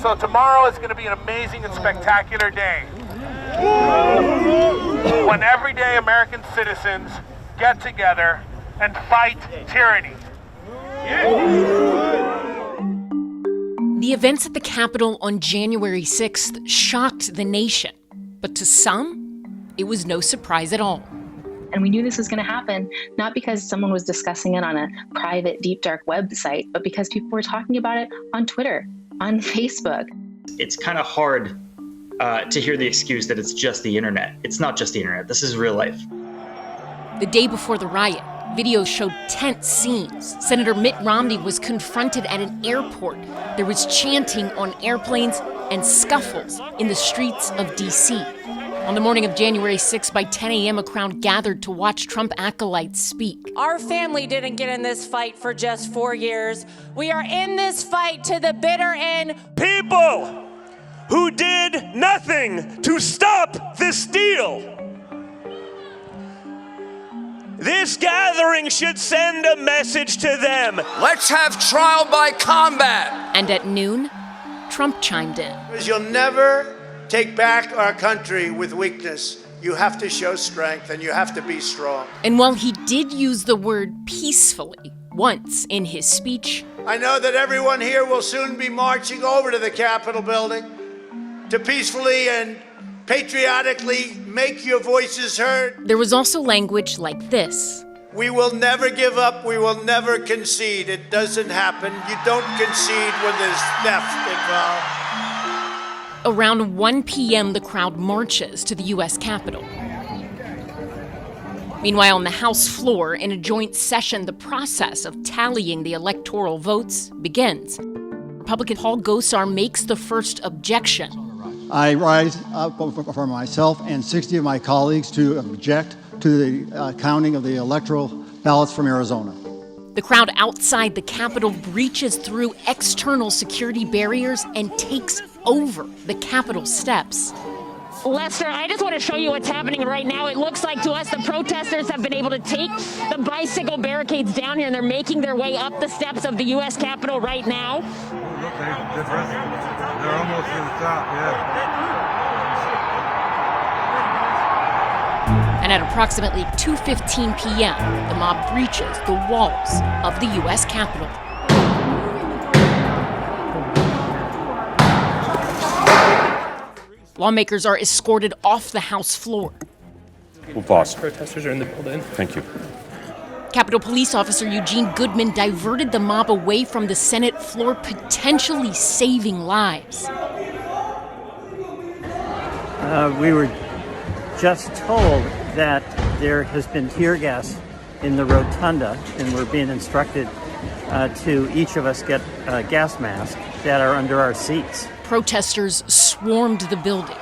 So tomorrow is going to be an amazing and spectacular day when everyday American citizens get together and fight tyranny. The events at the Capitol on January 6th shocked the nation, but to some, it was no surprise at all. And we knew this was going to happen, not because someone was discussing it on a private, deep, dark website, but because people were talking about it on Twitter, on Facebook. It's kind of hard to hear the excuse that it's just the internet. It's not just the internet. This is real life. The day before the riot, videos showed tense scenes. Senator Mitt Romney was confronted at an airport. There was chanting on airplanes and scuffles in the streets of D.C. On the morning of January 6th, by 10 a.m., a crowd gathered to watch Trump acolytes speak. Our family didn't get in this fight for just 4 years. We are in this fight to the bitter end. People who did nothing to stop this deal. This gathering should send a message to them. Let's have trial by combat. And at noon, Trump chimed in. You'll never take back our country with weakness. You have to show strength and you have to be strong. And while he did use the word peacefully once in his speech, I know that everyone here will soon be marching over to the Capitol building to peacefully and patriotically make your voices heard. there was also language like this. We will never give up. We will never concede. It doesn't happen. You don't concede when there's theft involved. Around 1 p.m., the crowd marches to the U.S. Capitol. Meanwhile, on the House floor, in a joint session, the process of tallying the electoral votes begins. Republican Paul Gosar makes the first objection. I rise up for myself and 60 of my colleagues to object to the counting of the electoral ballots from Arizona. The crowd outside the Capitol breaches through external security barriers and takes over the Capitol steps. Lester, I just want to show you what's happening right now. It looks like to us the protesters have been able to take the bicycle barricades down here, and they're making their way up the steps of the U.S. Capitol right now. They're almost to the top, yeah. And at approximately 2:15 p.m., the mob breaches the walls of the U.S. Capitol. Lawmakers are escorted off the House floor. We'll pause. Protesters are in the building. Thank you. Capitol Police Officer Eugene Goodman diverted the mob away from the Senate floor, potentially saving lives. We were just told that there has been tear gas in the rotunda, and we're being instructed to each of us get gas masks that are under our seats. Protesters swarmed the building.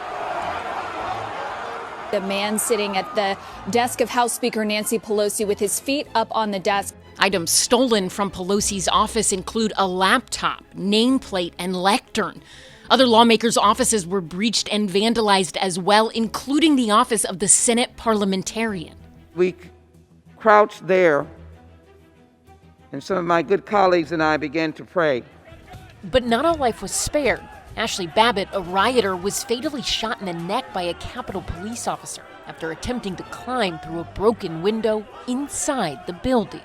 The man sitting at the desk of House Speaker Nancy Pelosi with his feet up on the desk. Items stolen from Pelosi's office include a laptop, nameplate, and lectern. Other lawmakers' offices were breached and vandalized as well, including the office of the Senate parliamentarian. We crouched there, and some of my good colleagues and I began to pray. But not all life was spared. Ashli Babbitt, a rioter, was fatally shot in the neck by a Capitol police officer after attempting to climb through a broken window inside the building.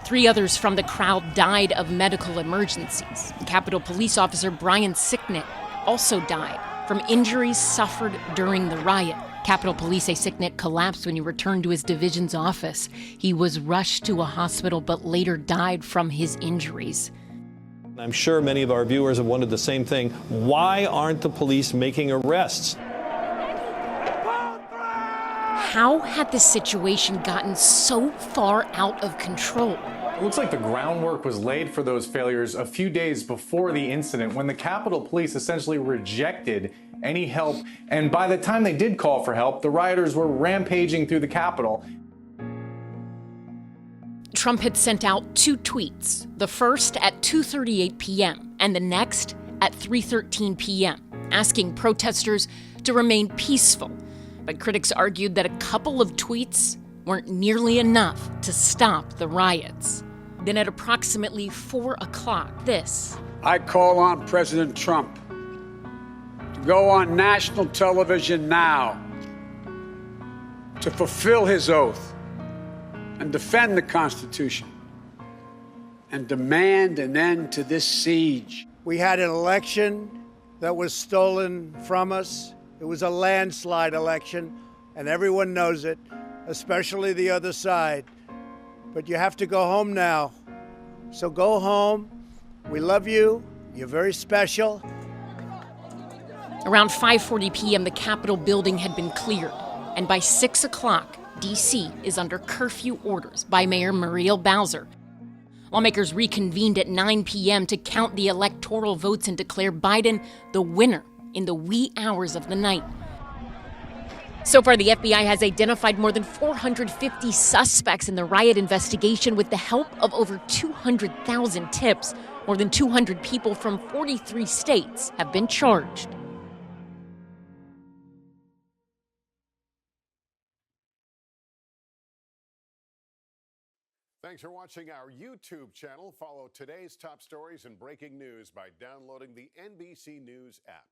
3 others from the crowd died of medical emergencies. Capitol police officer Brian Sicknick also died from injuries suffered during the riot. Capitol Police say Sicknick collapsed when he returned to his division's office. He was rushed to a hospital but later died from his injuries. I'm sure many of our viewers have wondered the same thing. Why aren't the police making arrests? How had this situation gotten so far out of control? It looks like the groundwork was laid for those failures a few days before the incident, when the Capitol Police essentially rejected any help. And by the time they did call for help, the rioters were rampaging through the Capitol. Trump had sent out 2 tweets, the first at 2:38 p.m. and the next at 3:13 p.m., asking protesters to remain peaceful. But critics argued that a couple of tweets weren't nearly enough to stop the riots. Then at approximately 4 o'clock, this. I call on President Trump to go on national television now to fulfill his oath and defend the Constitution and demand an end to this siege. We had an election that was stolen from us. It was a landslide election, and everyone knows it, especially the other side. But you have to go home now. So go home. We love you. You're very special. Around 5:40 p.m., the Capitol building had been cleared. And by 6 o'clock, D.C. is under curfew orders by Mayor Muriel Bowser. Lawmakers reconvened at 9 p.m. to count the electoral votes and declare Biden the winner in the wee hours of the night. So far, the FBI has identified more than 450 suspects in the riot investigation with the help of over 200,000 tips. More than 200 people from 43 states have been charged. Thanks for watching our YouTube channel. Follow today's top stories and breaking news by downloading the NBC News app.